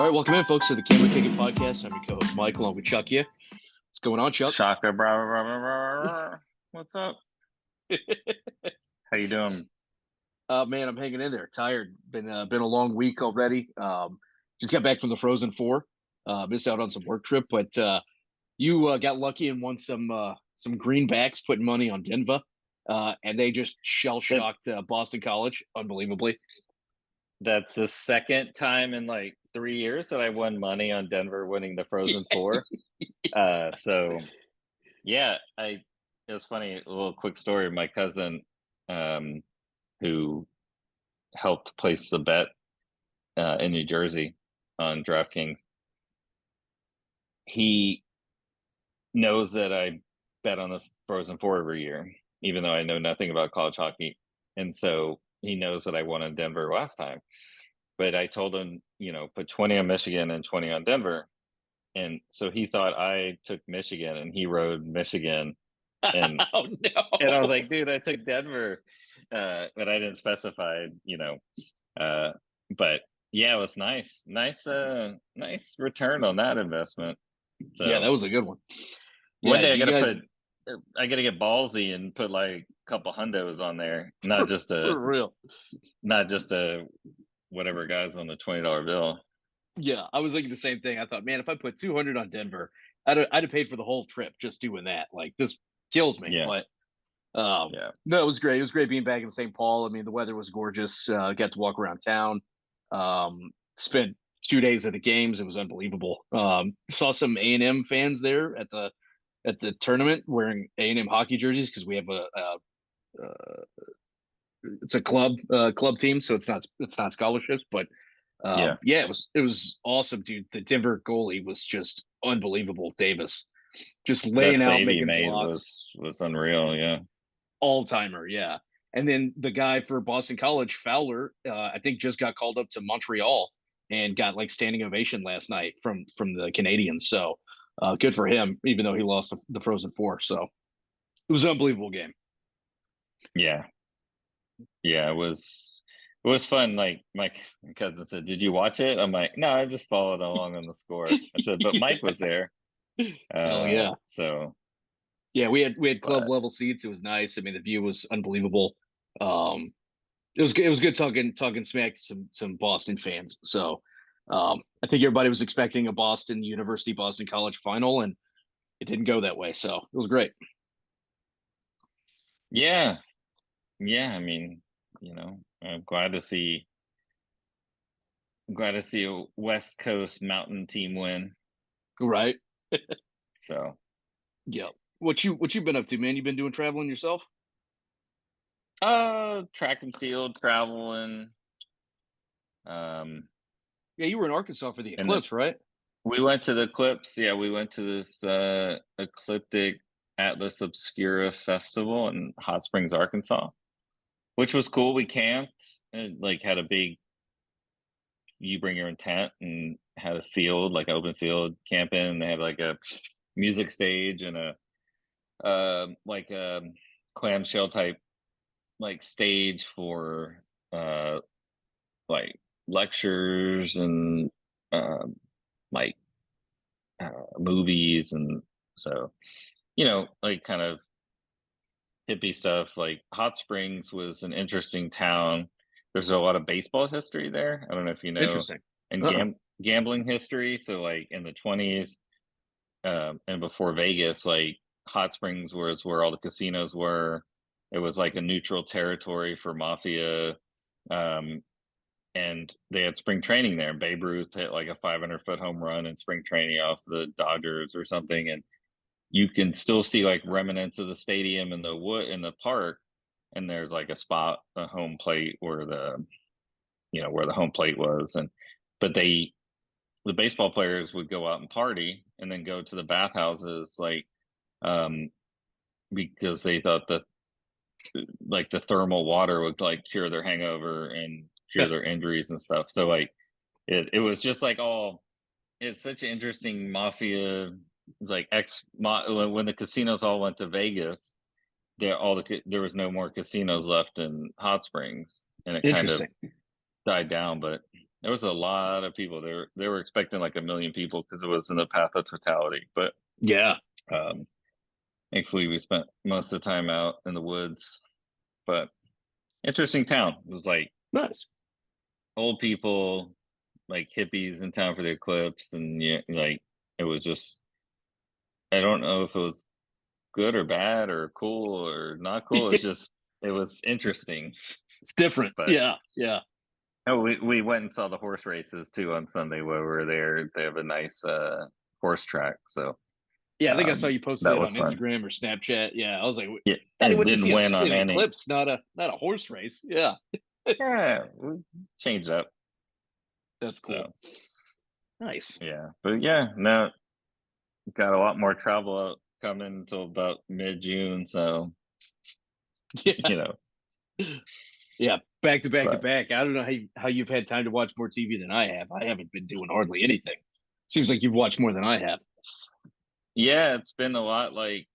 All right, welcome in, folks, to the Can We Kick It podcast. I'm your co-host, Mike, along with Chuck. What's going on, Chuck? Shaka, blah, blah, blah, blah, blah. What's up? How you doing? Man, I'm hanging in there. Tired. Been a long week already. Just got back from the Frozen Four. Missed out on some work trip, but you got lucky and won some greenbacks, putting money on Denver, and they just shell That shocked Boston College, unbelievably. that's the second time in like 3 years that I won money on Denver winning the Frozen Four. So yeah, it was funny. A little quick story. My cousin, um, who helped place the bet in New Jersey on DraftKings, he knows that I bet on the Frozen Four every year, even though I know nothing about college hockey. And so he knows that I won in Denver last time. But I told him, put 20 on Michigan and 20 on Denver. And so he thought I took Michigan and he rode Michigan. And Oh I was no! like, dude, I took Denver. But I didn't specify, but yeah, it was nice. Nice return on that investment. Yeah, So that was a good one. one Yeah, day do you guys I gotta get ballsy and put like a couple hundos on there, not just for real? a whatever guys on the $20 bill. Yeah, I was thinking the same thing. I thought, man, if I put 200 on Denver, I'd have paid for the whole trip just doing that. Like this kills me. Yeah, But yeah, no, it was great. It was great being back in St. Paul. I mean, the weather was gorgeous. Got to walk around town. Spent 2 days at the games. It was unbelievable. Saw some A&M fans there at the tournament wearing A&M hockey jerseys because we have a it's a club team, so it's not scholarships, but yeah. yeah, it was awesome, dude. The Denver goalie was just unbelievable. Davis just That laying out, save he making made blocks, was unreal. Yeah, all timer. Yeah, and then the guy for Boston College, Fowler, I think just got called up to Montreal and got like standing ovation last night from the Canadians. So good for him, even though he lost the Frozen Four. So it was an unbelievable game. yeah, yeah. It was fun. Like my cousin said, "Did you watch it?" I'm like, "No, I just followed along on the score." I said, "But Mike was there." Hell yeah. So, Yeah, we had club but level seats. It was nice. I mean, the view was unbelievable. It was good talking smack to some Boston fans. So I think everybody was expecting a Boston College final, and it didn't go that way. So it was great. yeah, yeah. I mean, I'm glad to see a West Coast Mountain team win. Right? So, Yeah. What you been up to, man? You been doing traveling yourself? track and field traveling. Um, Yeah, you were in Arkansas for the and the eclipse, right? We went to the Eclipse. Yeah, we went to this ecliptic Atlas Obscura festival in Hot Springs, Arkansas, which was cool. We camped and like had a big you bring your own tent and had a field, like an open field camping. And they had like a music stage and a like a clamshell type like stage for uh like lectures and um like movies and so like kind of hippie stuff. Like Hot Springs was an interesting town. There's a lot of baseball history there. I don't know if you know, Interesting. and Uh-uh. gambling history. So like in the 20s and before Vegas, like Hot Springs was where all the casinos were. It was like a neutral territory for mafia. Um, and they had spring training there. Babe Ruth hit like a 500-foot home run in spring training off the Dodgers or something, and you can still see like remnants of the stadium in the wood in the park. And there's like a spot, a home plate where the home plate was, and but the baseball players would go out and party and then go to the bathhouses like um because they thought that like the thermal water would like cure their hangover and cure their injuries and stuff. So like it was just like all it's such an interesting mafia like when the casinos all went to Vegas, there was no more casinos left in Hot Springs, and it kind of Interesting. died down. But There was a lot of people. They were expecting like 1 million people because it was in the path of totality. But Yeah, um, thankfully, we spent most of the time out in the woods. But interesting town. It was like nice. old people, like hippies in town for the eclipse, and yeah, like it was just. I don't know if it was good or bad or cool or not cool. It's just it was interesting. It's different. But Yeah, yeah, oh, we went and saw the horse races too on Sunday while we were there. They have a nice horse track, so yeah. I think I saw you posted that it was on fun. Instagram or Snapchat. Yeah, I was like, Yeah, thought he and went to didn't see win on an any. eclipse, not a horse race. Yeah, Yeah, we changed up. that's cool. So Nice. yeah, but yeah, no, got a lot more travel out coming until about mid June. So Yeah, you know, yeah. Back to back to but back. I don't know how you've had time to watch more TV than I have. I haven't been doing hardly anything. Seems like you've watched more than I have. yeah, it's been a lot like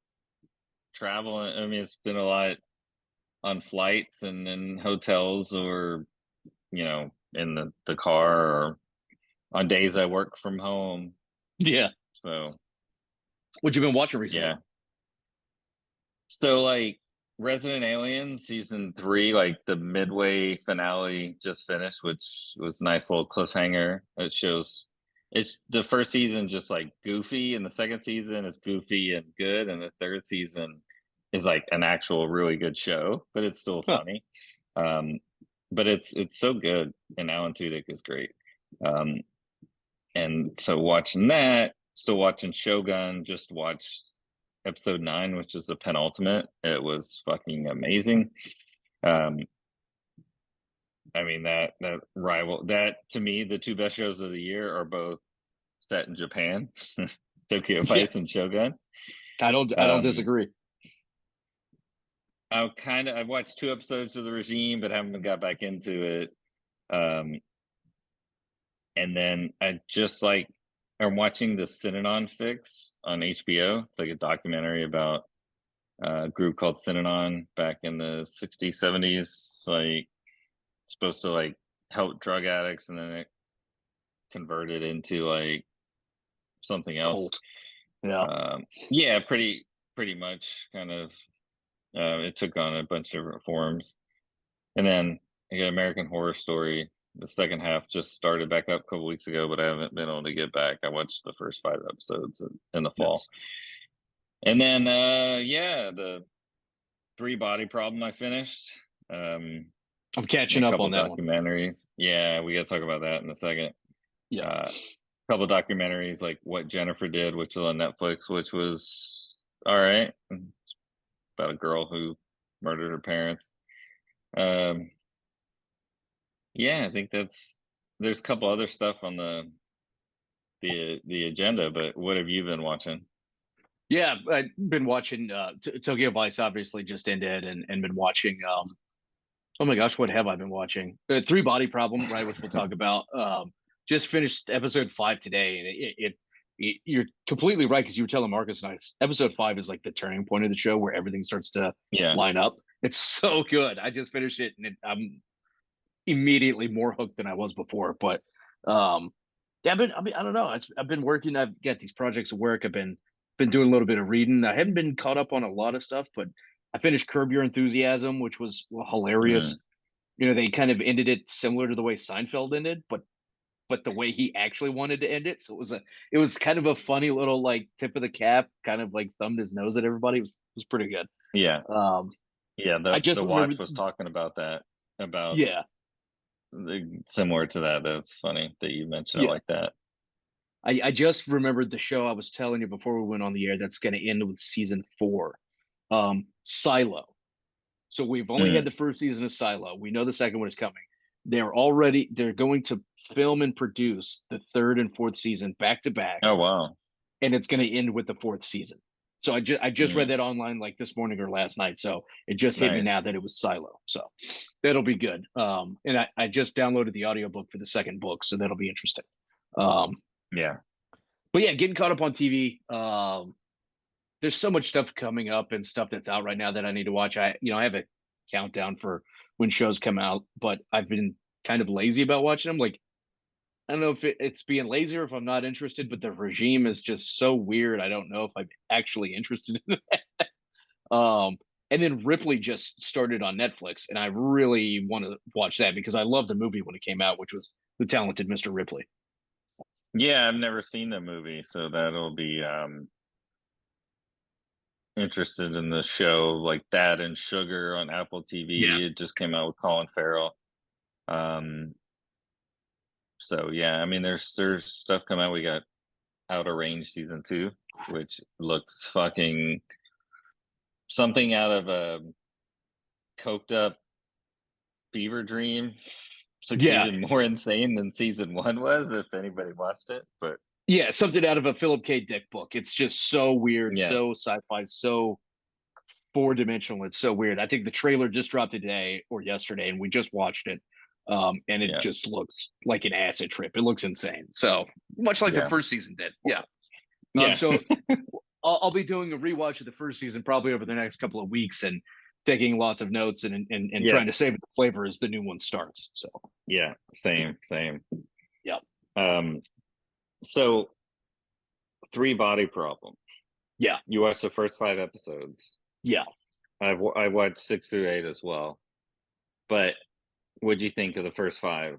traveling. I mean, it's been a lot on flights and in hotels or in the car or on days I work from home. Yeah. So What you been watching recently? yeah. So like Resident Alien season 3, like the midway finale just finished, which was a nice little cliffhanger. It shows it's the first season just like goofy, and the second season is goofy and good, and the third season is like an actual really good show, but it's still Huh. funny. Um, but it's so good, and Alan Tudyk is great. Um, and so watching that, still watching Shogun, just watched episode 9, which is the penultimate. It was fucking amazing. Um, I mean that rival that to me, the two best shows of the year are both set in Japan. Tokyo Yeah. Vice and Shogun. I don't Um, disagree. I've watched 2 episodes of The Regime, but haven't got back into it. Um, and then I just like I'm watching the Synanon Fix on HBO. It's like a documentary about a group called Synanon back in the 60s, 70s, like supposed to like help drug addicts, and then it converted into like something else. Colt. Yeah. Yeah, pretty much kind of it took on a bunch of different forms. And then I got American Horror Story. The second half just started back up a couple weeks ago, but I haven't been able to get back. I watched the first 5 episodes in the fall. Nice. And then yeah, the Three Body Problem I finished. Um I'm and catching a up couple on that one. documentaries. Yeah, we got to talk about that in a second. Yeah. A couple documentaries like What Jennifer Did, which is on Netflix, which was all right. It's about a girl who murdered her parents. Um, yeah, I think there's a couple other stuff on the agenda, but what have you been watching? Yeah, I've been watching Tokyo Vice obviously just ended and been watching oh my gosh, what have I been watching? Three Body Problem, right, which we'll talk about. Just finished episode 5 today and you're completely right because you were telling Marcus and I episode 5 is like the turning point of the show where everything starts to Yeah, line up. It's so good. I just finished it and I'm immediately more hooked than I was before. But um, yeah, I mean, I don't know. I've been working. I've got these projects at work. I've been doing a little bit of reading. I haven't been caught up on a lot of stuff, but I finished Curb Your Enthusiasm, which was hilarious. mm, They kind of ended it similar to the way Seinfeld ended, but the way he actually wanted to end it. So it was kind of a funny little like tip of the cap, kind of like thumbed his nose at everybody. It was pretty good. yeah, Um, yeah. I The just Watch remember, was talking about that, about yeah, similar to that. That's funny that you mentioned it yeah. like that. I just remembered the show I was telling you before we went on the air that's going to end with season 4, Silo. So we've only had Mm. the first season of Silo. We know the second one is coming. They're going to film and produce the third and fourth season back to back, Oh wow. and it's going to end with the fourth season. So I just read Mm. that online like this morning or last night. So it just hit me now Nice. that it was Silo. So that'll be good. And I just downloaded the audiobook for the second book, so that'll be interesting. Um, Yeah. but yeah, getting caught up on TV. There's so much stuff coming up and stuff that's out right now that I need to watch. I have a countdown for when shows come out, but I've been kind of lazy about watching them. Like I don't know if it's being lazy or if I'm not interested, but the regime is just so weird. I don't know if I'm actually interested in it. And then Ripley just started on Netflix, and I really want to watch that because I loved the movie when it came out, which was The Talented Mr. Ripley. Yeah, I've never seen the movie, so that'll be interested in the show like that and Sugar on Apple Yeah. TV. It just came out with Colin Farrell. Um, so yeah, I mean, there's stuff coming out. We got Outer Range season 2, which looks fucking something out of a coked up fever dream. Looks Yeah. even more insane than season 1 was, if anybody watched it. But Yeah. Something out of a Philip K. Dick book. It's just so weird, yeah, so sci fi, so four dimensional. It's so weird. I think the trailer just dropped today or yesterday, and we just watched it. And it yeah, just looks like an acid trip. It looks insane. So much like the yeah, first season did. Yeah. yeah, So I'll be doing a rewatch of the first season probably over the next couple of weeks and taking lots of notes and trying to yes, savor the flavor as the new one starts. So yeah, same, same. yeah, Um, so Three Body Problem. yeah, You watched the first 5 episodes. yeah. I watched 6 through 8 as well. But what do you think of the first 5?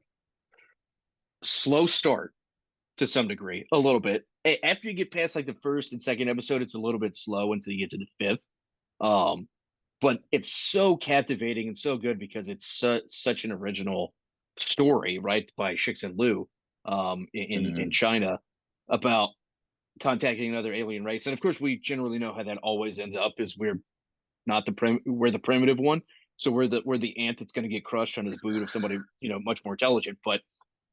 Slow start to some degree, a little bit. After you get past like the first and second episode, it's a little bit slow until you get to the fifth. Um, but it's so captivating and so good because it's such an original story, right, by Shixin Liu, in Mhm. China about contacting another alien race. And of course, we generally know how that always ends up is not we're the primitive one, so we're the ant that's going to get crushed under the boot of somebody much more intelligent. But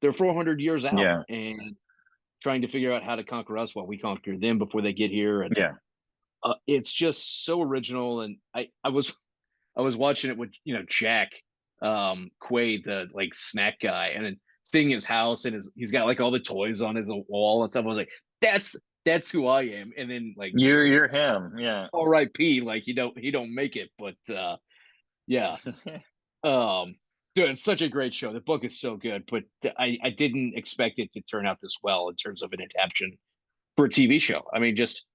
they're 400 years out Yeah, and trying to figure out how to conquer us while we conquer them before they get here. And yeah, it's just so original. And I was watching it with Jack Quaid, the like snack guy, and then seeing his house and he's got like all the toys on his wall and stuff. I was like, that's who I am. And then like you're him, yeah. R.I.P. Like he don't make it, but yeah. Um, dude, it's such a great show. The book is so good, but I didn't expect it to turn out this well in terms of an adaptation for a TV show. I mean, just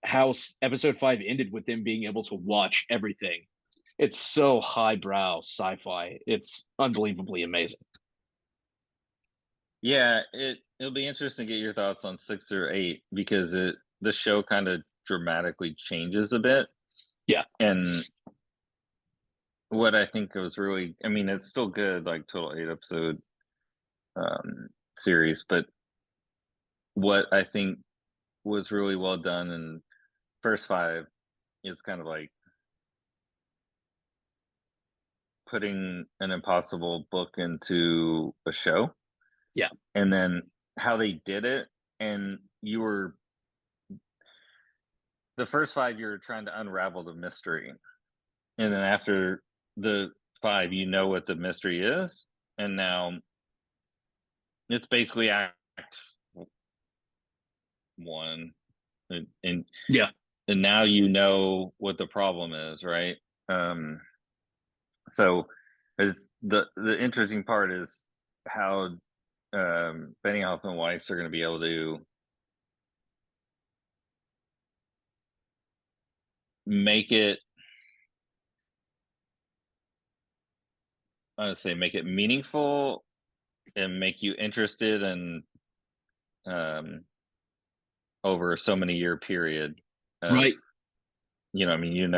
how episode 5 ended with them being able to watch everything. It's so highbrow sci-fi. It's unbelievably amazing. Yeah, it'll be interesting to get your thoughts on 6 or 8 because the show kind of dramatically changes a bit. Yeah, And what I think was really, I mean, it's still good, like total 8 episode series, but what I think was really well done in first 5 is kind of like putting an impossible book into a show, yeah, and then how they did it, and you were the first 5 you're trying to unravel the mystery, and then after the 5 you know what the mystery is, and now it's basically act 1, and yeah. and now you know what the problem is, right? Um, so it's the interesting part is how Benioff and Weiss are going to be able to make it. I would say make it meaningful and make you interested in um, over so many year period of Right. I mean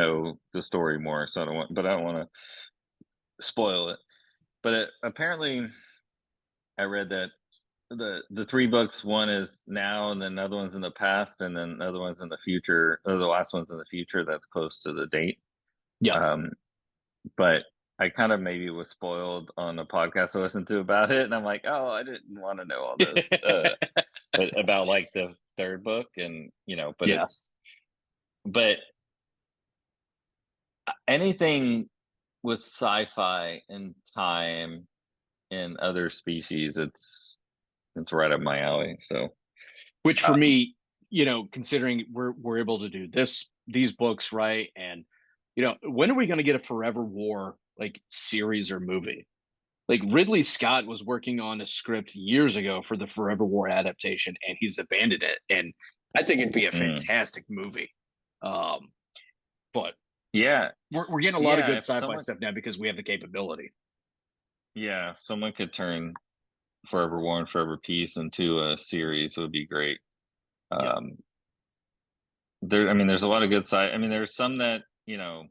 the story more, so I don't want to spoil it. But apparently, I read that the 3 books, one is now, and then the other one's in the past, and then the other one's in the future, or the last one's in the future. That's close to the date. Yeah. Um, but I kind of maybe was spoiled on the podcast I listened to about it, and I'm like, oh, I didn't want to know all this, but about like the third book, and but Yeah. but anything with sci-fi and time and other species, it's right up my alley. So, Which for um, me, considering we're able to do these books, right? And when are we going to get a Forever War like series or movie? Like Ridley Scott was working on a script years ago for the Forever War adaptation, and he's abandoned it. And I think it'd be a Mm. fantastic movie. Um, but Yeah, we're getting a lot of yeah. good If sci-fi someone, stuff now because we have the capability. yeah, if someone could turn Forever War and Forever Peace into a series, it would be great. Yeah, Um, there, I mean, there's a lot of good side. I mean, there's some that the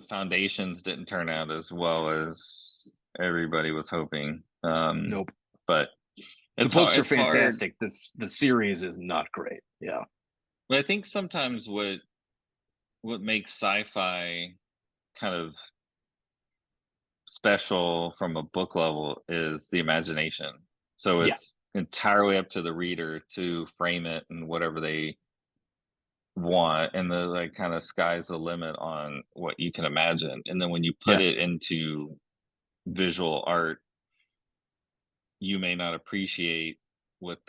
foundations didn't turn out as well as everybody was hoping. nope. But The it's hard. books are It's hard. fantastic. The series is not great. Yeah, But I think sometimes what makes sci-fi kind of special from a book level is the imagination. So yeah, it's entirely up to the reader to frame it and whatever they want, and the like kind of sky's the limit on what you can imagine. And then when you put yeah, it into visual art, you may not appreciate what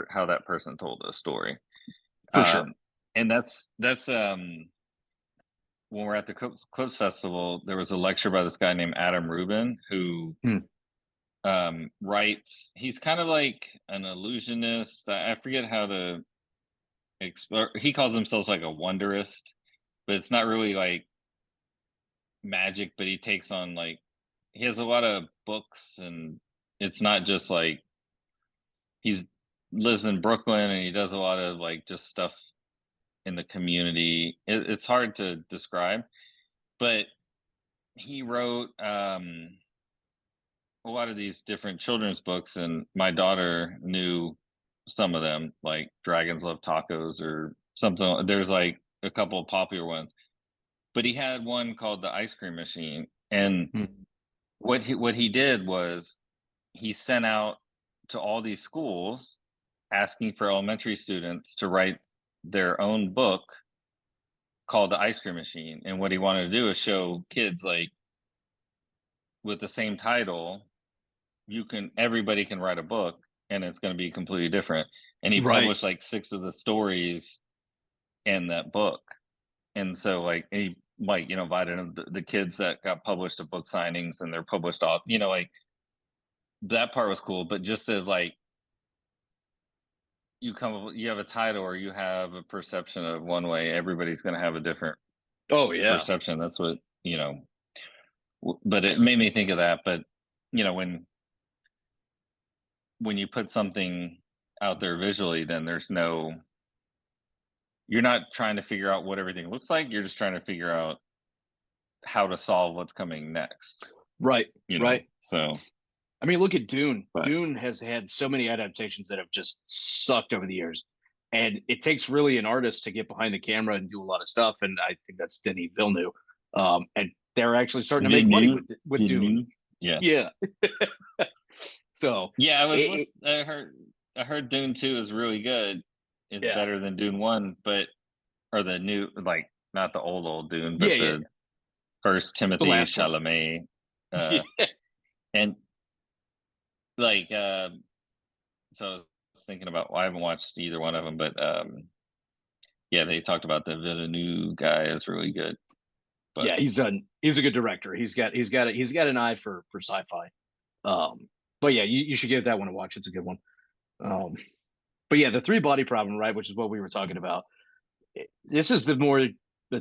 how that person told a story. for sure. Um, and that's when we're at the Quotes Festival, there was a lecture by this guy named Adam Rubin who Hmm. writes. He's kind of like an illusionist. I forget how to explain. He calls himself like a wonderist, but it's not really like magic. But he takes on like he has a lot of books, and it's not just like he's lives in Brooklyn and he does a lot of like just stuff in the community. It's hard to describe, but he wrote a lot of these different children's books, and my daughter knew some of them, like Dragons Love Tacos or something. There's like a couple of popular ones, but he had one called The Ice Cream Machine, and Hmm. what he did was he sent out to all these schools asking for elementary students to write their own book called The Ice Cream Machine. And what he wanted to do is show kids like with the same title, everybody can write a book and it's going to be completely different. And he Right, published like six of the stories in that book. And so like he like invited the kids that got published to book signings, and they're published off, like that part was cool. But just as like you have a title or you have a perception of one way, everybody's going to have a different oh yeah, perception. That's what but it made me think of that. But you know when you put something out there visually, then you're not trying to figure out what everything looks like. You're just trying to figure out how to solve what's coming next. right, right. So I mean, look at Dune. but Dune has had so many adaptations that have just sucked over the years. And it takes really an artist to get behind the camera and do a lot of stuff. And I think that's Denis Villeneuve. And they're actually starting to make money Villeneuve, with Dune. Villeneuve, yeah, Yeah. So yeah. it I heard Dune 2 is really good. It's yeah, better than Dune 1, but or the new, like, not the old Dune, yeah, but yeah, the yeah. first The Timothy last one. Chalamet. Uh, Yeah. and like, so I was thinking about, well, I haven't watched either one of them, but yeah, they talked about the Villeneuve guy is really good. But Yeah, he's a good director. He's got an eye for sci-fi. But yeah, you should give that one a watch. It's a good one. Um, but yeah, the three body problem, right, which is what we were talking about. This is the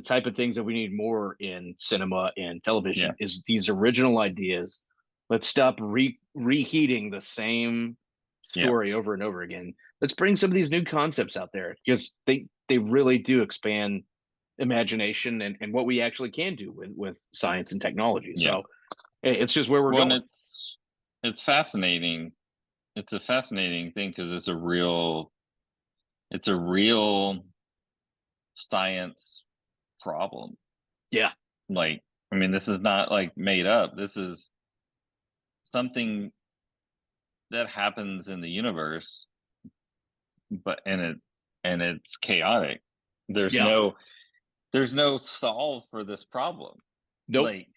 type of things that we need more in cinema and yeah, television is these original ideas. Let's stop reheating the same yeah, story over and over again. Let's bring some of these new concepts out there because they really do expand imagination and what we actually can do with science and technology. yeah. So it's just where we're Well, and going. it's fascinating. It's a fascinating thing because it's a real science problem. Yeah. Like, I mean, this is not like made up. This is something that happens in the universe, but and it's chaotic. There's Yeah. no there's no solve for this problem. Nope. Like,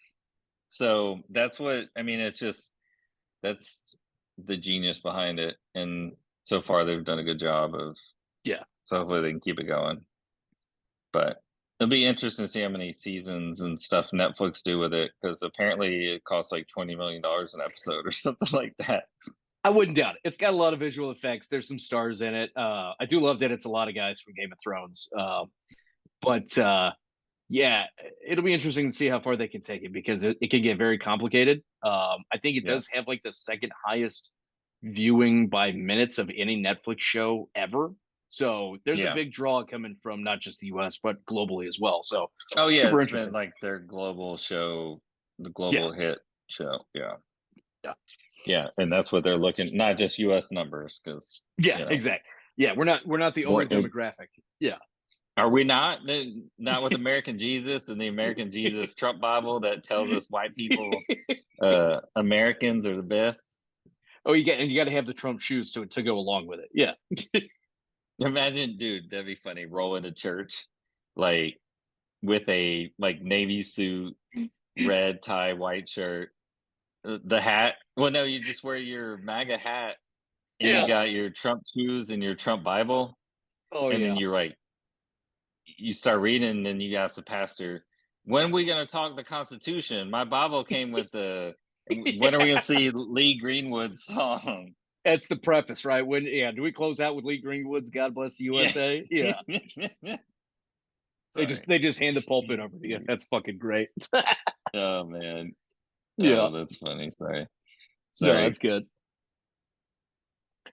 so that's what I mean. It's just that's the genius behind it, and so far they've done a good job of. Yeah. So hopefully they can keep it going. But It'll be interesting to see how many seasons and stuff Netflix do with it, because apparently it costs like $20 million an episode or something like that. I wouldn't doubt it. It's got a lot of visual effects. There's some stars in it. I do love that it's a lot of guys from Game of Thrones. But yeah, it'll be interesting to see how far they can take it because it can get very complicated. I think it does Yes. have like the second highest viewing by minutes of any Netflix show ever. So there's a Yeah. big draw coming from not just the US, but globally as well. So Oh yeah, super it's been interesting. like their global show, the Yeah. global hit show. Yeah. Yeah. Yeah, and that's what they're looking, not just US numbers, because Yeah. you know, Exactly. Yeah. We're not the only what demographic. Yeah. are we not? Not with American Jesus and the American Jesus Trump Bible that tells us white people, Americans are the best. Oh, you got to have the Trump shoes to go along with it. Yeah. Imagine, dude, that'd be funny. Roll into church, like with a like navy suit, red tie, white shirt, the hat. Well, no, you just wear your MAGA hat, and you Yeah. got your Trump shoes and your Trump Bible, Oh and then yeah. you're like, you start reading, and you ask the pastor, "When are we going to talk the Constitution? My Bible came with the. When are we going to see Lee Greenwood's song?" That's the preface, right? When do we close out with Lee Greenwood's "God Bless the Yeah. USA"? Yeah, Sorry. they just hand the pulpit over to you. That's fucking great. Oh man. Yeah, Oh, that's funny. Sorry. no, that's Sorry. good.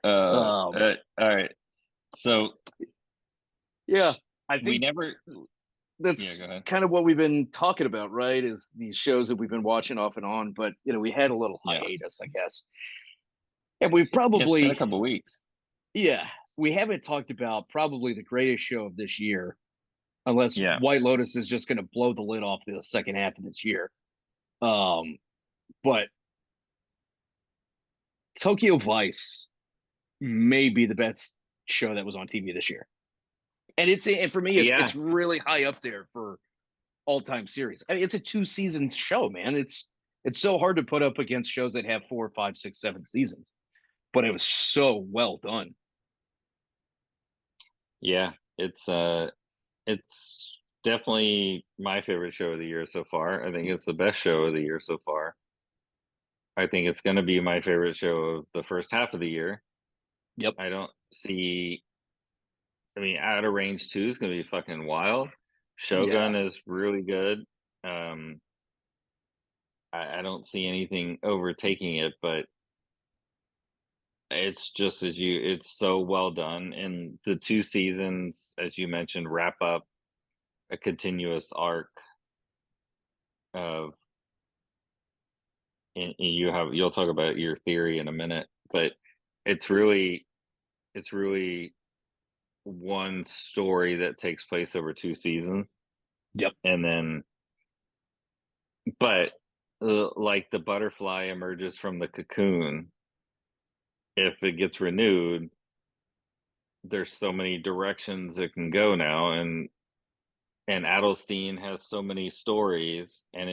Uh, Um, all right. So yeah, I we think never. Yeah, that's go ahead. kind of what we've been talking about, right? Is these shows that we've been watching off and on, but we had a little Yes. hiatus, I guess, and we've Yeah, it's been a probably, couple weeks. yeah, we haven't talked about probably the greatest show of this year, unless Yeah. White Lotus is just going to blow the lid off the second half of this year. Um, but Tokyo Vice may be the best show that was on TV this year. And for me it's Yeah. really high up there for all-time series. I mean, it's a two-season show, man. It's so hard to put up against shows that have 4, 5, 6, 7 seasons. But it was so well done. Yeah. It's definitely my favorite show of the year so far. I think it's the best show of the year so far. I think it's going to be my favorite show of the first half of the year. Yep. I don't see. I mean, Out of Range 2 is going to be fucking wild. Yeah. Shogun is really good. Um, I don't see anything overtaking it, but it's just it's so well done. And the two seasons, as you mentioned, wrap up a continuous arc of, and you'll talk about your theory in a minute, but it's really, it's really one story that takes place over two seasons. Yep. And then, but like the butterfly emerges from the cocoon, if it gets renewed, there's so many directions it can go now, and Adelstein has so many stories. And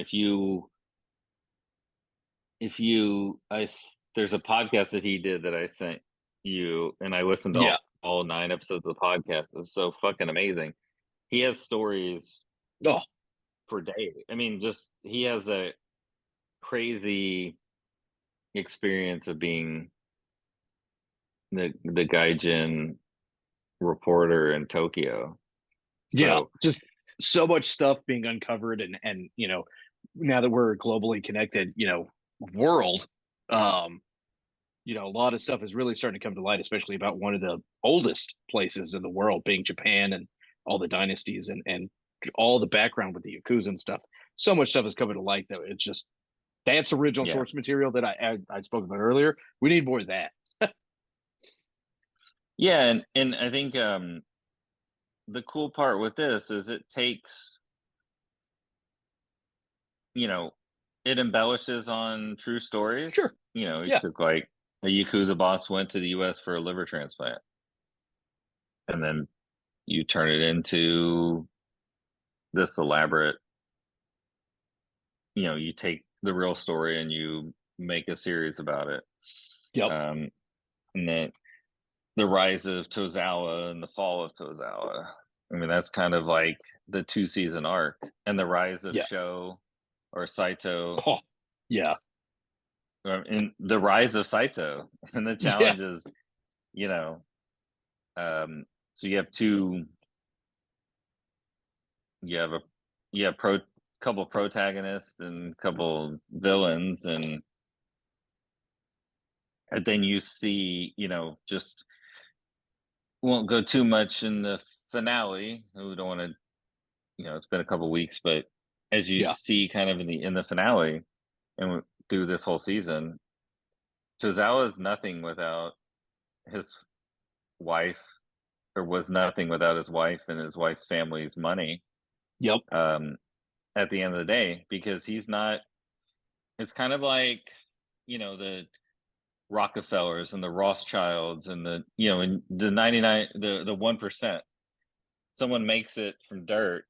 there's a podcast that he did that I sent you, and I listened to Yeah. all 9 episodes of the podcast. It's so fucking amazing. He has stories Oh, for days. I mean, just he has a crazy experience of being the gaijin reporter in Tokyo. yeah. So Just so much stuff being uncovered and now that we're globally connected, world, um, a lot of stuff is really starting to come to light, especially about one of the oldest places in the world being Japan and all the dynasties and all the background with the Yakuza and stuff. So much stuff is coming to light that it's just that's original yeah, source material that I spoke about earlier. We need more of that. yeah, and I think the cool part with this is it takes, you know, it embellishes on true stories. Sure. You know, it Yeah. took like a Yakuza boss went to the US for a liver transplant, and then you turn it into this elaborate, you take the real story and you make a series about it. Yep. And then the rise of Tozawa and the fall of Tozawa. I mean, that's kind of like the 2-season arc, and the rise of Yeah. Sho or Saito, Oh, yeah. and the rise of Saito, and the Yeah. challenges, you know, so you have 2 you have a you have couple protagonists and couple villains, and then you see, just won't go too much in the finale. We don't want to, it's been a couple weeks, but as you Yeah. see kind of in the finale and through this whole season, Tozawa is nothing without his wife, or was nothing without his wife and his wife's family's money. Yep. Um, at the end of the day, because he's not. It's kind of like, the Rockefellers and the Rothschilds and and the 99, the 1%. Someone makes it from dirt.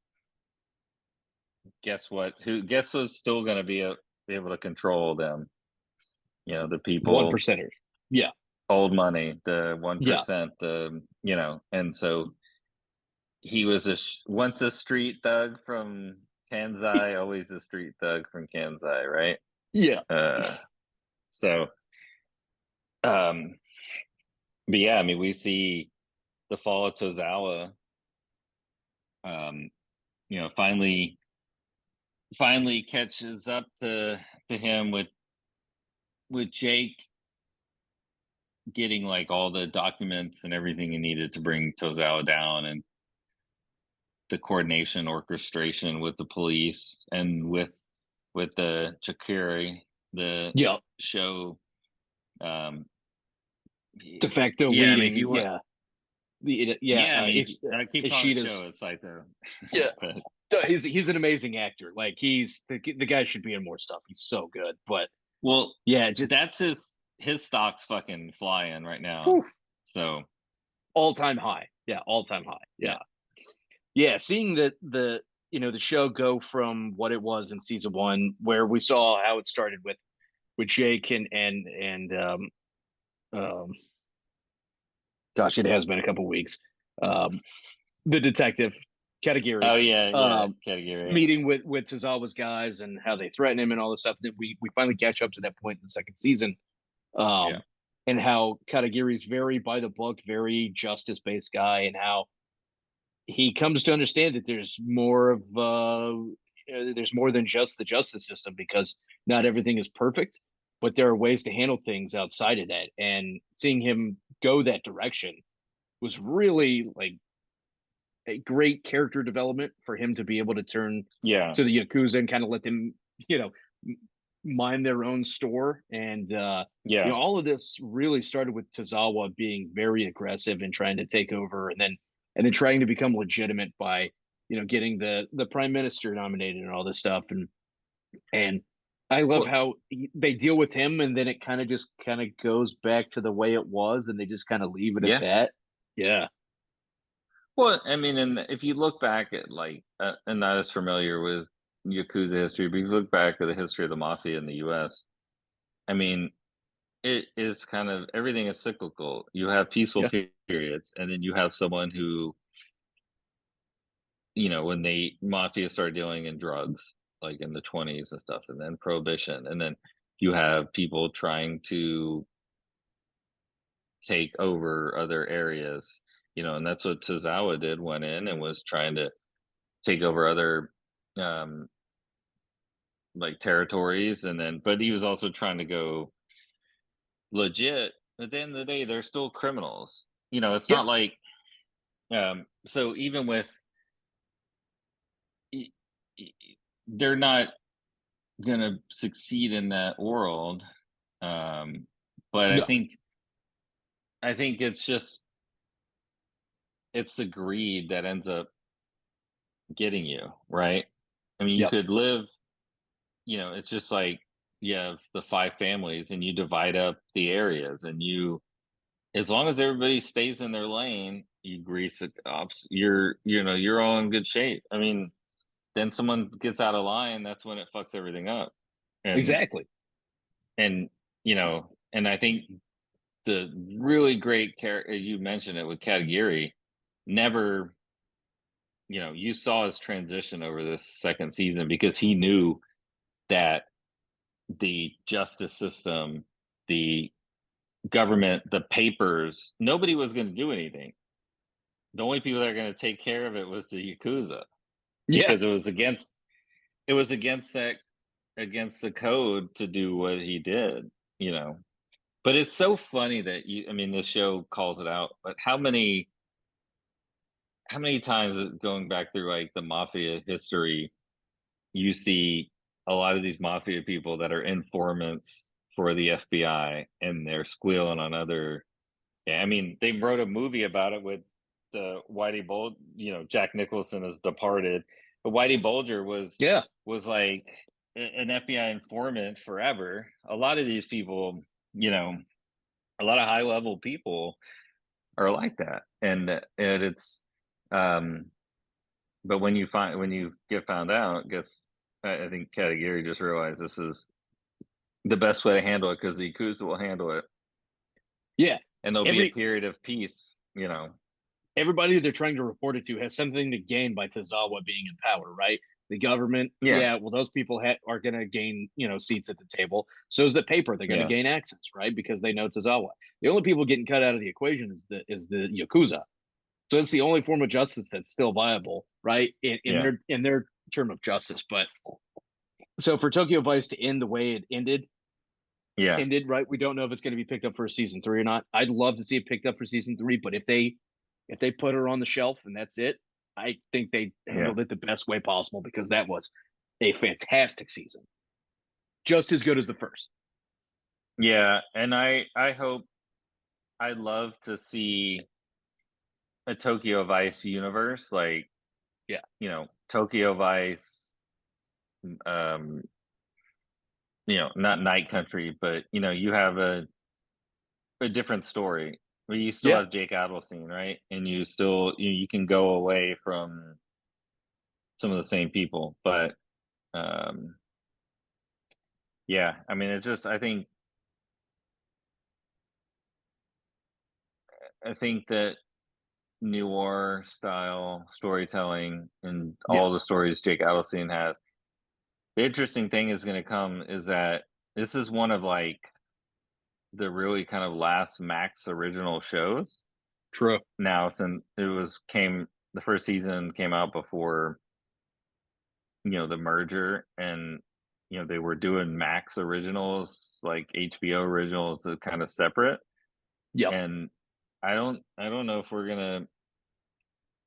Guess what? Guess who's still going to be able to control them? The One people, percenters. Yeah. old money, the Yeah. 1%, and so he was once a street thug from Kansai, always a street thug from Kansai, right? Yeah. Uh, so, um, but yeah, I mean, we see the fall of Tozawa, um, finally catches up to him with Jake getting like all the documents and everything he needed to bring Tozawa down, and the coordination orchestration with the police and with the Chakuri, the Yeah. show. Um, De facto yeah, I mean, if leading. you want, Yeah. The yeah. yeah, I mean, I keep calling it Ishida's. show. It's like the, Yeah. but He's an amazing actor. Like the guy should be in more stuff. He's so good. But well, yeah, just that's his stock's fucking flying right now. whew, So all time high. Yeah, all time high. yeah, Yeah. Yeah, seeing the show go from what it was in season one, where we saw how it started with Jake and um gosh, it has been a couple weeks. Um, the detective Katagiri, oh yeah, yeah, um, category, meeting with Tozawa's guys and how they threaten him and all this stuff. Then we finally catch up to that point in the second season, yeah, um, and how Katagiri's very by the book, very justice based guy, and how he comes to understand that there's more than just the justice system, because not everything is perfect, but there are ways to handle things outside of that. And seeing him go that direction was really like a great character development for him to be able to turn yeah, to the Yakuza and kind of let them, you know, mind their own store. And yeah. all of this really started with Tozawa being very aggressive and trying to take over, and then trying to become legitimate by getting the prime minister nominated and all this stuff. And I love Well, how they deal with him, and then it kind of goes back to the way it was, and they just kind of leave it at yeah. that. Yeah. Well, I mean, and if you look back at like, and not as familiar with Yakuza history, but if you look back at the history of the mafia in the U.S., I mean, it is kind of everything is cyclical. You have peaceful Yeah. periods, and then you have someone who, when they mafia started dealing in drugs, like in the 20s and stuff, and then prohibition, and then you have people trying to take over other areas, and that's what Tozawa did, went in and was trying to take over other um like territories, and then but he was also trying to go legit. At the end of the day, they're still criminals. It's Yep. not like so even with y- y- they're not gonna succeed in that world. Um but I No. think it's just it's the greed that ends up getting you, right? I mean, you Yep. could live, it's just like you have the 5 families and you divide up the areas, and as long as everybody stays in their lane, you grease the cops, you're all in good shape. I mean, then someone gets out of line, that's when it fucks everything up. And Exactly. and I think the really great character, you mentioned it with Katagiri, never you saw his transition over this second season because he knew that the justice system, the government, the papers, nobody was going to do anything. The only people that are going to take care of it was the yakuza Yeah, because it was against that against the code to do what he did, you know. But it's so funny that I mean, the show calls it out, but how many times going back through like the mafia history, you see a lot of these mafia people that are informants for the FBI and they're squealing on other. Yeah, I mean, they wrote a movie about it with the Whitey Bulger. Jack Nicholson has departed, but Whitey Bulger was yeah, was like an FBI informant forever. A lot of these people, you know, a lot of high level people are like that, and it's um. But when you get found out, guess I think Katagiri just realized this is the best way to handle it because the Yakuza will handle it, yeah. and there'll be a Every period of peace. You know. everybody they're trying to report it to has something to gain by Tozawa being in power, right? The government, Yeah. yeah, well, those people are going to gain, seats at the table. So is the paper; they're going to Yeah. gain access, right? Because they know Tozawa. The only people getting cut out of the equation is the yakuza. So it's the only form of justice that's still viable, right? In Yeah. their term of justice. But so for Tokyo Vice to end the way it Yeah. right? We don't know if it's going to be picked up for season three or not. I'd love to see it picked up for season three, but if they put her on the shelf and that's it, I think they Yeah. handled it the best way possible because that was a fantastic season, just as good as the first. Yeah. And I hope I'd love to see a Tokyo Vice universe, like, Yeah, Tokyo Vice, um, not Night Country, but you have a different story. But you still yeah, have Jake Adelstein, right? And you can go away from some of the same people. But um yeah, I mean, it's just I think that noir style storytelling and all the yes, stories Jake Adelstein has. The interesting thing is going to come is that this is one of like the really kind of last Max original shows. true. Now, since the first season came out before the merger, and they were doing Max originals, like HBO originals, kind of separate. Yep. And I don't know if we're gonna.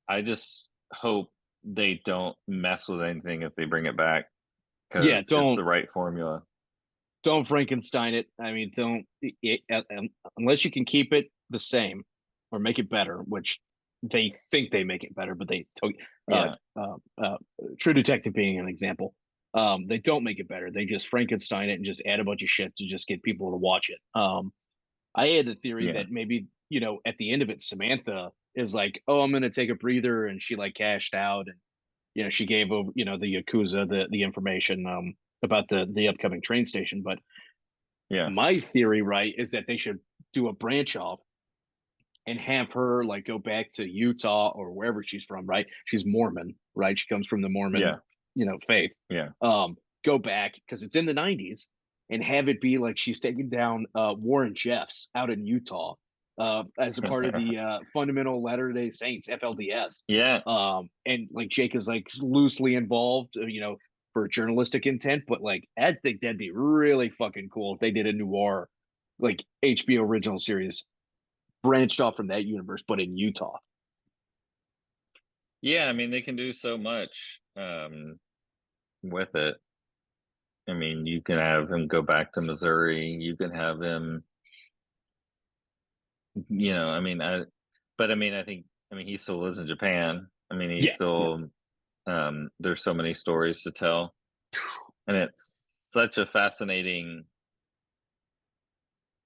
I just hope they don't mess with anything if they bring it back Yeah. because it's Don't the right formula. don't Frankenstein it. I mean, don't unless you can keep it the same or make it better, which they think they make it better, but they uh, Yeah, uh, uh, True Detective being an example. They don't make it better. They just Frankenstein it and just add a bunch of shit to just get people to watch it. I had the theory yeah, that maybe at the end of it, Samantha is like, "Oh, I'm going to take a breather," and she like cashed out, and she gave over the yakuza the information about the upcoming train station. But yeah, my theory, right, is that they should do a branch off and have her like go back to Utah or wherever she's from, right? She's Mormon, right? She comes from the Mormon, yeah, faith. yeah. Go back because it's in the 90s and have it be like she's taking down Warren Jeffs out in Utah as a part of the Fundamental Latter Day Saints (FLDS). Yeah. And like Jake is like loosely involved, for journalistic intent, but like I think that'd be really fucking cool if they did a noir like HBO original series branched off from that universe, but in Utah. Yeah, I mean, they can do so much with it. I mean, you can have him go back to Missouri. You can have him, I mean, but I mean, I mean, he still lives in Japan. I mean, Yeah, yeah, there's so many stories to tell, and it's such a fascinating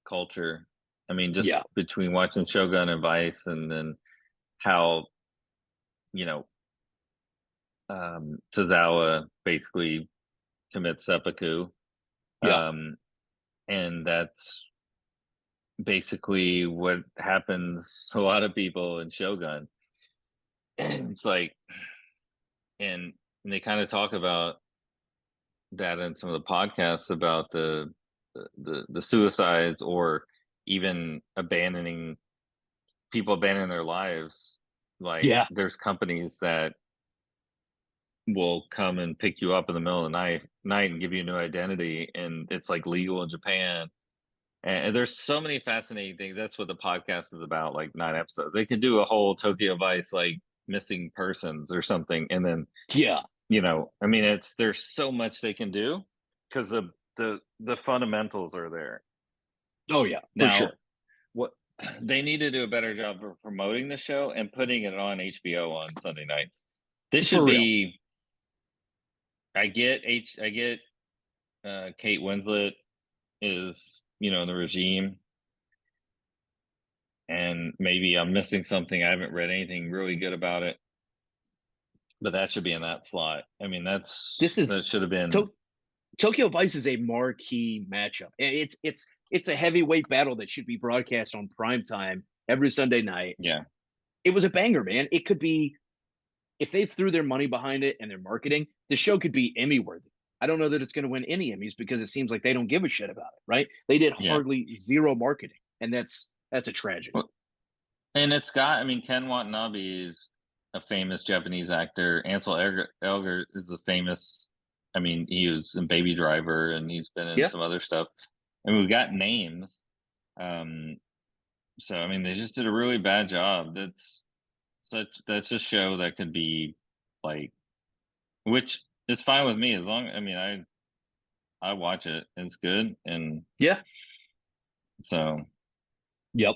culture. I mean, just yeah, between watching Shogun and Vice, and then how, you know, Tozawa basically commits seppuku. yeah, Um, and that's basically what happens to a lot of people in Shogun. It's like and they kind of talk about that in some of the podcasts about the suicides or even abandoning people abandoning their lives. Like Yeah. there's companies that will come and pick you up in the middle of the night and give you a new identity, and it's like legal in Japan. And there's so many fascinating things. That's what the podcast is about, like 9 episodes. They could do a whole Tokyo Vice like missing persons or something, and then Yeah. I mean, it's there's so much they can do because the fundamentals are there. Oh yeah, for Now, sure. what they need to do a better job of promoting the show and putting it on HBO on Sunday nights. This For should real. be. I get Kate Winslet is in the regime, and maybe I'm missing something. I haven't read anything really good about it, but that should be in that slot. I mean, This is that should have been. to- Tokyo Vice is a marquee matchup. It's a heavyweight battle that should be broadcast on prime time every Sunday night. Yeah, It was a banger, man. It could be, if they threw their money behind it and their marketing, the show could be Emmy worthy. I don't know that it's going to win any Emmys because it seems like they don't give a shit about it, right? They did yeah. hardly zero marketing, and that's a tragedy. Well, and it's got. I mean, Ken Watanabe is a famous Japanese actor. Ansel Elgort is a famous. I mean, he was in Baby Driver, and he's been in Yeah, some other stuff. And we've got names. Um, so I mean, they just did a really bad job. That's a show that could be like, which is fine with me as long. I mean, I watch it. It's good, and yeah, so yep.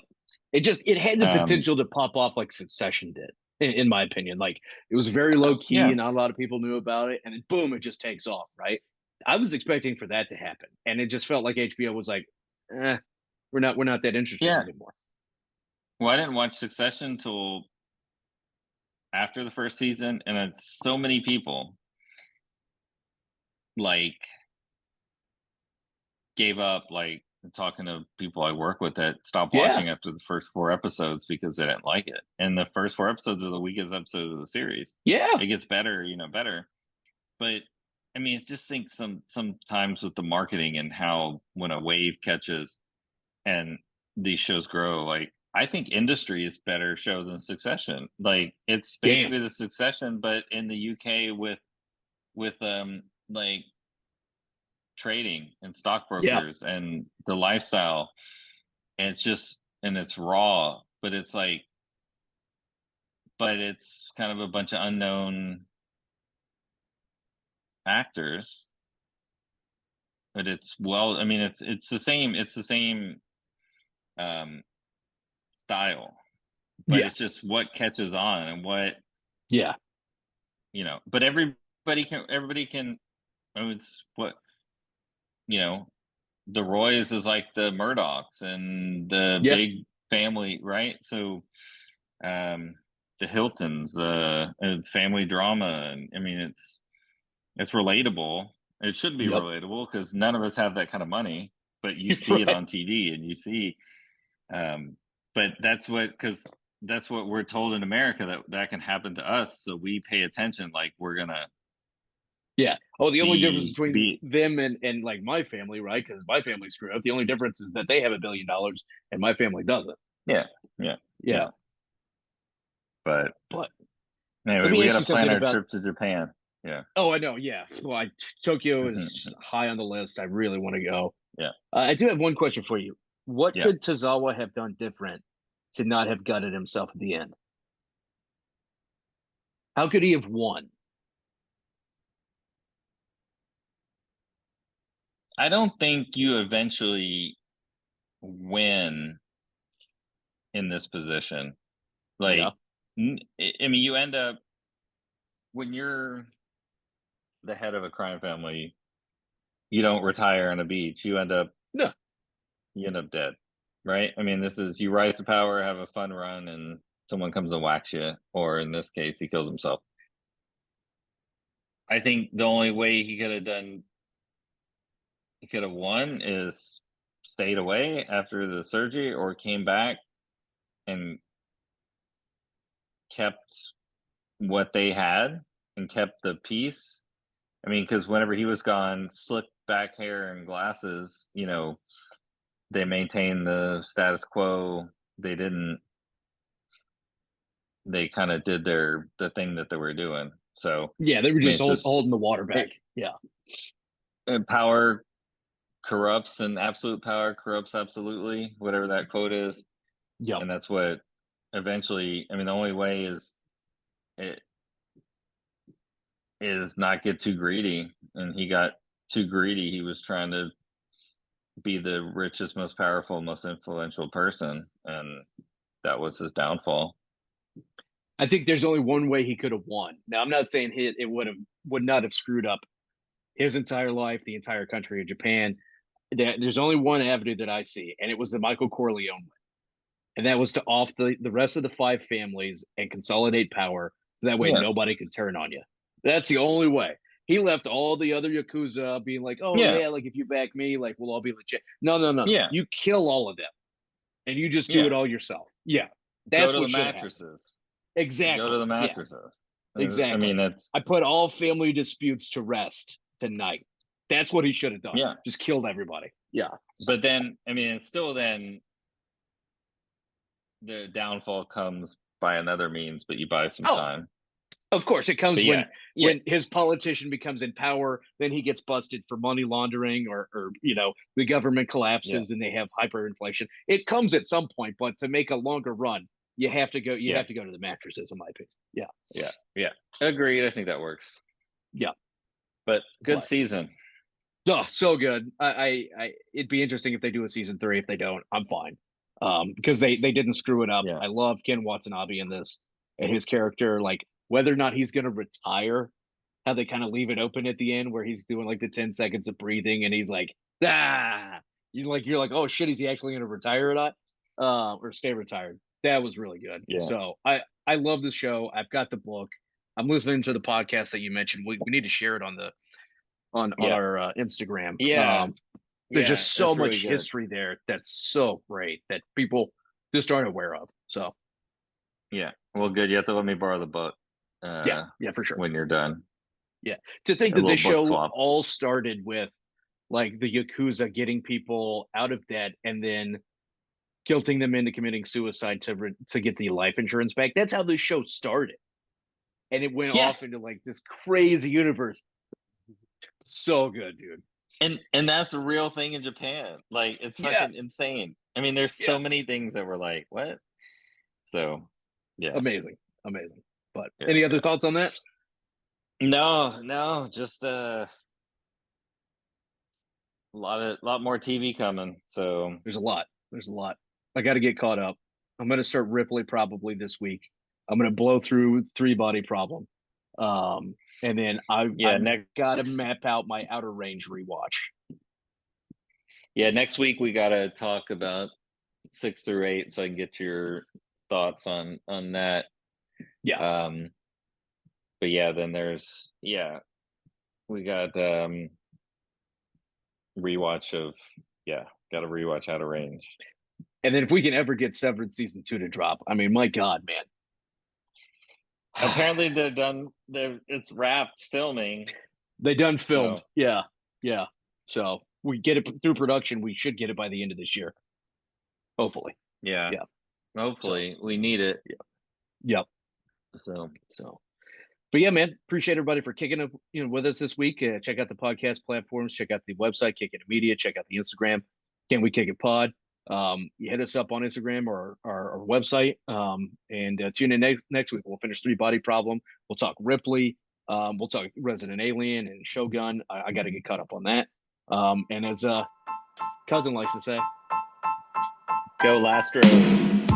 It had the um, potential to pop off like Succession did, in my opinion. Like it was very low key, yeah, and not a lot of people knew about it, and then boom, it just takes off, right? I was expecting for that to happen, and it just felt like HBO was like, we're not that interested yeah. anymore. Well, I didn't watch Succession till after the first season, and it's so many people like gave up. Like talking to people I work with that stopped Yeah, watching after the first 4 episodes because they didn't like it. And the first 4 episodes are the weakest episode of the series. yeah, It gets better, better. But I mean, just think sometimes with the marketing and how when a wave catches and these shows grow, like I think Industry is better show than Succession. Like it's damn, basically the Succession, but in the UK with like trading and yeah, stockbrokers and the lifestyle, and it's raw, but it's kind of a bunch of unknown actors. But I mean, it's the same um, style, but yeah, it's just what catches on and what yeah, But everybody can. Oh, it's what you know. The Roys is like the Murdochs and the yeah, big family, right? So um, the Hiltons, the family drama, and I mean, it's relatable. It should be yep, relatable because none of us have that kind of money, but you see it right, on TV and you see. Um, but that's what we're told in America that can happen to us. So we pay attention, like we're gonna yeah. Oh, the only difference between be them and like my family, right? Because my family screwed up. The only difference is that they have $1 billion and my family doesn't. yeah, yeah, Yeah, yeah. But but let anyway, me we got ask to you plan something our about. trip to Japan. Yeah, Oh, I know. Yeah. Well, Tokyo is mhm, high on the list. I really want to go. yeah, I do have one question for you. What yeah. could Tozawa have done different to not have gutted himself at the end? How could he have won? I don't think you eventually win in this position. Yeah. Like, I mean, you end up when you're the head of a crime family. You don't retire on a beach. No. You end up dead, right? I mean, this is you rise to power, have a fun run, and someone comes and whacks you, or in this case, he kills himself. I think the only way he could have won is stayed away after the surgery or came back and kept what they had and kept the peace. I mean, because whenever he was gone, slick back hair and glasses, they maintained the status quo. They didn't. They kind of did the thing that they were doing. So Yeah, they were I mean, just it's just holding the water back. it, Yeah. power corrupts, and absolute power corrupts absolutely, whatever that quote is. Yep. And that's what eventually. I mean, the only way it is not get too greedy, and he got too greedy. He was trying to be the richest, most powerful, most influential person, and that was his downfall. I think there's only one way he could have won. Now, I'm not saying it would not have screwed up his entire life, the entire country of Japan. There's only one avenue that I see, and it was the Michael Corleone way. And that was to off the rest of the five families and consolidate power so that way Yeah, nobody could turn on you. That's the only way. He left all the other Yakuza being like, oh, yeah, yeah, like if you back me, like we'll all be legit. No, no, no, no. yeah, You kill all of them and you just do yeah. it all yourself. Yeah. Go That's to the what should have happened. mattresses. Go to Exactly. the Yeah, mattresses. I exactly. mean, it's I put all family disputes to rest tonight. That's what he should have done. yeah. Just killed everybody. Yeah. But then, I mean, it's still then the downfall comes by another means, but you buy some Oh, time. of course, it But comes yeah, yeah, when his politician becomes in power, then he gets busted for money laundering, or the government yeah, collapses and they have hyperinflation. It comes at some point, but to make a longer run, you have to go. You yeah, have to go to the mattresses, in my opinion. Yeah, yeah, yeah. Agreed. I think that works. yeah. But good But season. oh, so good. It'd be interesting if they do a season 3. If they don't, I'm fine. Because they didn't screw it up. Yeah, I love Ken Watanabe in this and his character, like whether or not he's going to retire, how they kind of leave it open at the end where he's doing like the 10 seconds of breathing and he's like, ah, you're like, oh shit, is he actually going to retire or not? Or stay retired. That was really good. yeah, So I love the show. I've got the book. I'm listening to the podcast that you mentioned. We need to share it on yeah, our Instagram. yeah, There's yeah. just so It's really much good. history there that's so great that people just aren't aware of. So Yeah. Well, good. You have to let me borrow the book yeah, yeah, for sure. when you're done. Yeah, to think A that little this book show swaps. all started with like the Yakuza getting people out of debt and then guilting them into committing suicide to get the life insurance back. That's how this show started, and it went Yeah. off into like this crazy universe. So good, dude. And that's a real thing in Japan. Like, it's Yeah, fucking insane. I mean, there's yeah, so many things that were like, what? So, yeah, amazing, amazing. But yeah, any other yeah. thoughts on that? No, no, just lot more TV coming. So, There's a lot. There's a lot. I got to get caught up. I'm going to start Ripley probably this week. I'm going to blow through Three Body Problem, and then yeah, I've next got to map out my Outer Range rewatch. yeah, next week we got to talk about 6 through 8 so I can get your thoughts on that. Yeah, Um but yeah, then there's we got rewatch of got to rewatch Out of Range. and then if we can ever get Severed season 2 to drop, I mean, my God, man. Apparently they're done. It's wrapped filming. They done filmed. So Yeah, yeah. So we get it through production. We should get it by the end of this year, hopefully. yeah, Yeah. So hopefully we need it. yeah. Yep. So So but yeah, man, appreciate everybody for kicking up, with us this week. Check out the podcast platforms, check out the website, Kick It Media, check out the Instagram. Can we kick it pod? You hit us up on Instagram or our website, and tune in next week. We'll finish Three Body Problem. We'll talk Ripley. We'll talk Resident Alien and Shogun. I got to get caught up on that. And as cousin likes to say, go Lastro.